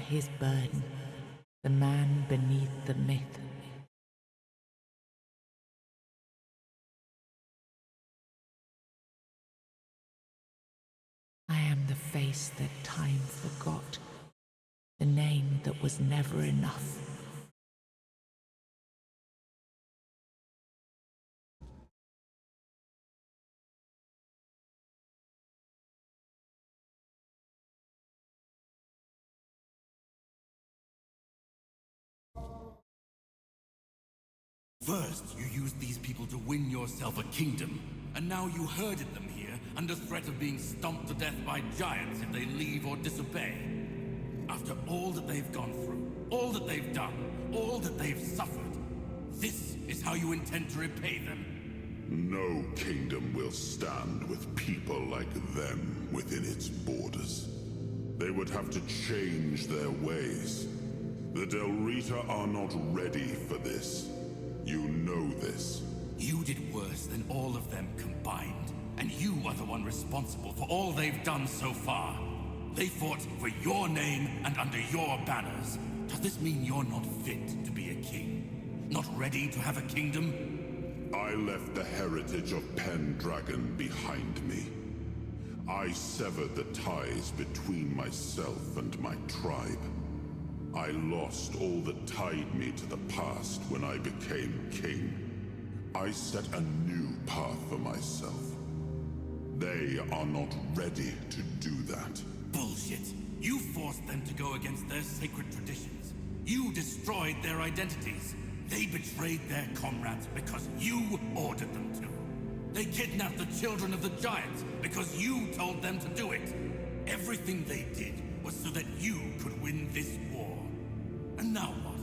his burden, the man beneath the myth. I am the face that time forgot, the name that was never enough. First, you used these people to win yourself a kingdom, and now you herded them here under threat of being stomped to death by giants if they leave or disobey. After all that they've gone through, all that they've done, all that they've suffered, this is how you intend to repay them? No kingdom will stand with people like them within its borders. They would have to change their ways. The Del Rita are not ready for this. You know this. You did worse than all of them combined, and you are the one responsible for all they've done so far. They fought for your name and under your banners. Does this mean you're not fit to be a king? Not ready to have a kingdom? I left the heritage of Pendragon behind me. I severed the ties between myself and my tribe. I lost all that tied me to the past when I became king. I set a new path for myself. They are not ready to do that. Bullshit. You forced them to go against their sacred traditions. You destroyed their identities. They betrayed their comrades because you ordered them to. They kidnapped the children of the giants because you told them to do it. Everything they did was so that you could win this war. And now what?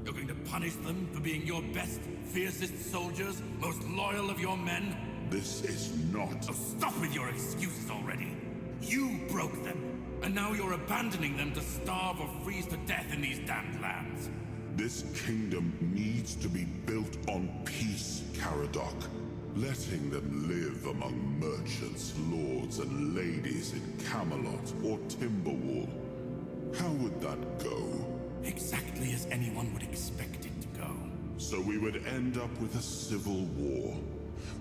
You're going to punish them for being your best, fiercest soldiers, most loyal of your men? This is not... Oh, stop with your excuses already. You broke them, and now you're abandoning them to starve or freeze to death in these damned lands. This kingdom needs to be built on peace, Caradoc. Letting them live among merchants, lords, and ladies in Camelot or Timberwall. How would that go? Exactly as anyone would expect it to go. So we would end up with a civil war.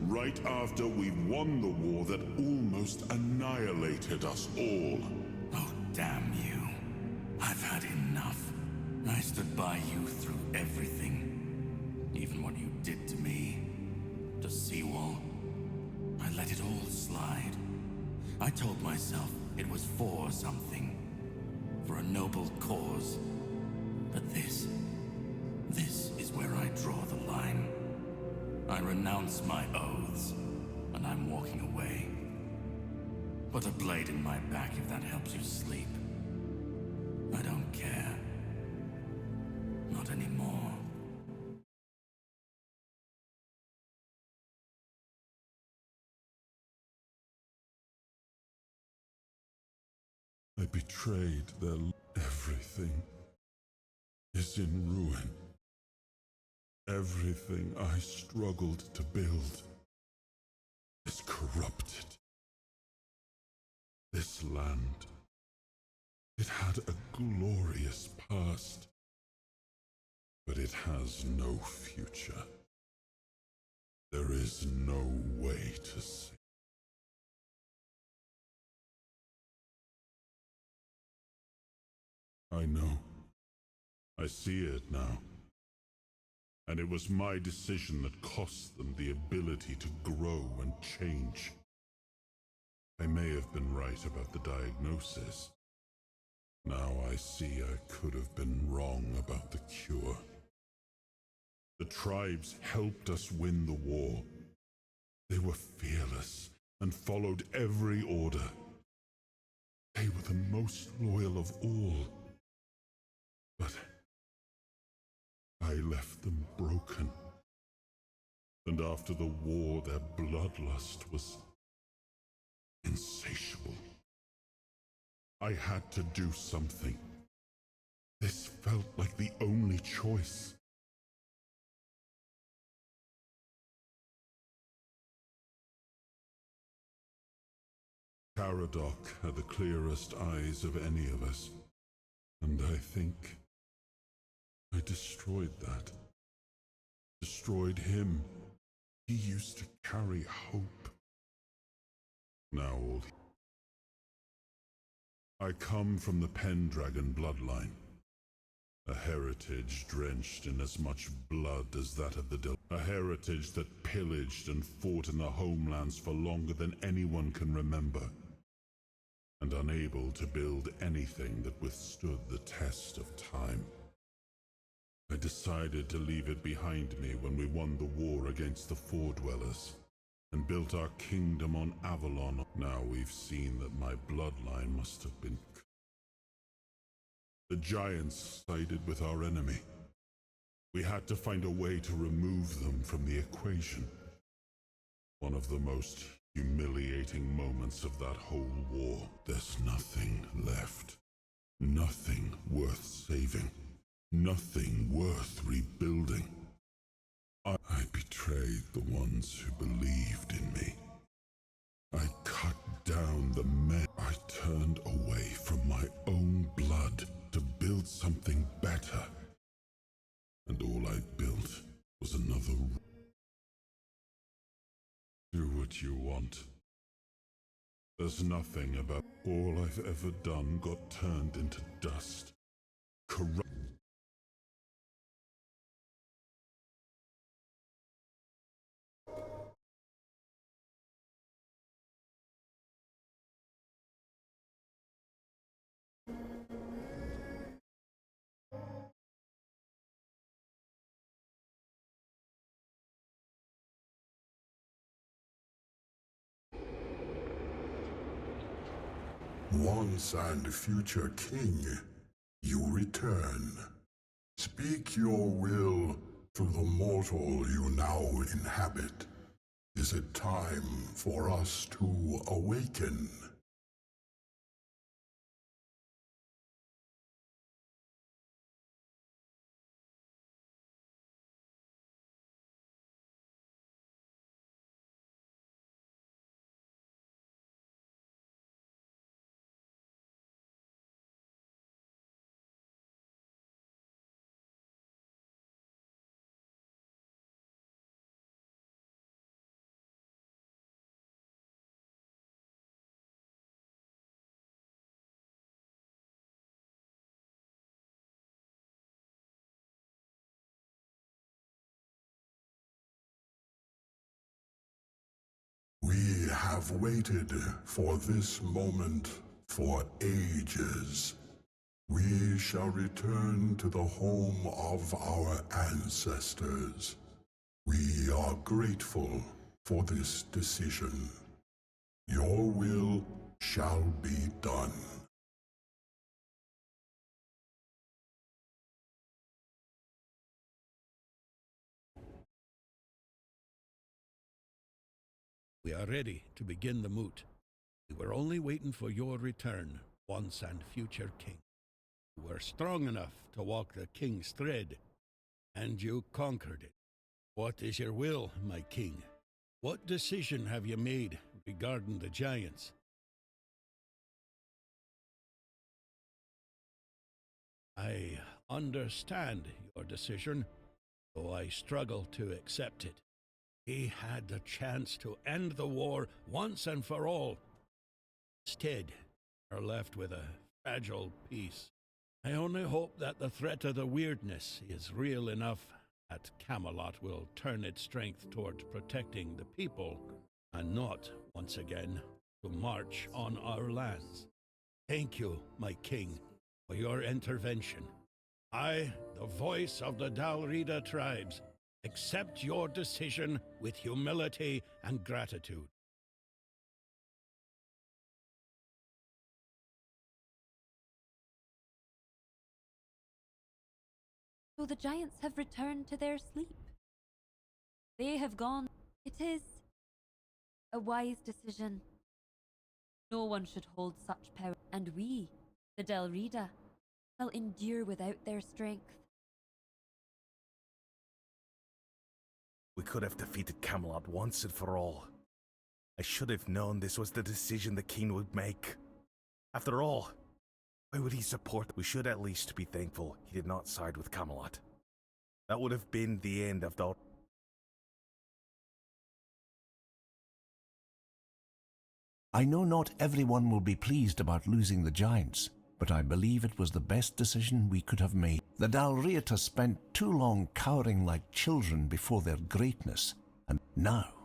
Right after we've won the war that almost annihilated us all. Oh, damn you. I've had enough. I stood by you through everything. Even what you did to me. To Seawall. I let it all slide. I told myself it was for something. For a noble cause. But this is where I draw the line. I renounce my oaths, and I'm walking away. Put a blade in my back if that helps you sleep. I don't care. Not anymore. I betrayed their... Everything is in ruin. Everything I struggled to build is corrupted. This land, it had a glorious past, but it has no future. There is no way to save. I know. I see it now. And it was my decision that cost them the ability to grow and change. I may have been right about the diagnosis. Now I see I could have been wrong about the cure. The tribes helped us win the war. They were fearless and followed every order. They were the most loyal of all. But I left them broken. And after the war, their bloodlust was insatiable. I had to do something. This felt like the only choice. Caradoc had the clearest eyes of any of us. And I think I destroyed that. Destroyed him. He used to carry hope. Now I come from the Pendragon bloodline. A heritage drenched in as much blood as that of the A heritage that pillaged and fought in the homelands for longer than anyone can remember. And unable to build anything that withstood the test of time. I decided to leave it behind me when we won the war against the Four Dwellers and built our kingdom on Avalon. Now we've seen that my bloodline must have been... The giants sided with our enemy. We had to find a way to remove them from the equation. One of the most humiliating moments of that whole war. There's nothing left. Nothing worth saving. Nothing worth rebuilding. I betrayed the ones who believed in me. I cut down the men. I turned away from my own blood to build something better. And all I built was another... Do what you want. There's nothing about... All I've ever done got turned into dust. Corrupt. Once and future king, you return. Speak your will to the mortal you now inhabit. Is it time for us to awaken? We have waited for this moment for ages. We shall return to the home of our ancestors. We are grateful for this decision. Your will shall be done. We are ready to begin the moot. We were only waiting for your return, once and future king. You were strong enough to walk the king's thread, and you conquered it. What is your will, my king? What decision have you made regarding the giants? I understand your decision, though I struggle to accept it. He had the chance to end the war once and for all. Instead, are left with a fragile peace. I only hope that the threat of the weirdness is real enough that Camelot will turn its strength toward protecting the people, and not, once again, to march on our lands. Thank you, my king, for your intervention. I, the voice of the Dalrida tribes, accept your decision with humility and gratitude. So the giants have returned to their sleep. They have gone. It is a wise decision. No one should hold such power, and we, the Dalrida, shall endure without their strength. We could have defeated Camelot once and for all. I should have known this was the decision the king would make. After all, Why would he support? We should at least be thankful he did not side with Camelot. That would have been the end of the... I know not everyone will be pleased about losing the giants, but I believe it was the best decision we could have made. The Dalriata spent too long cowering like children before their greatness, and now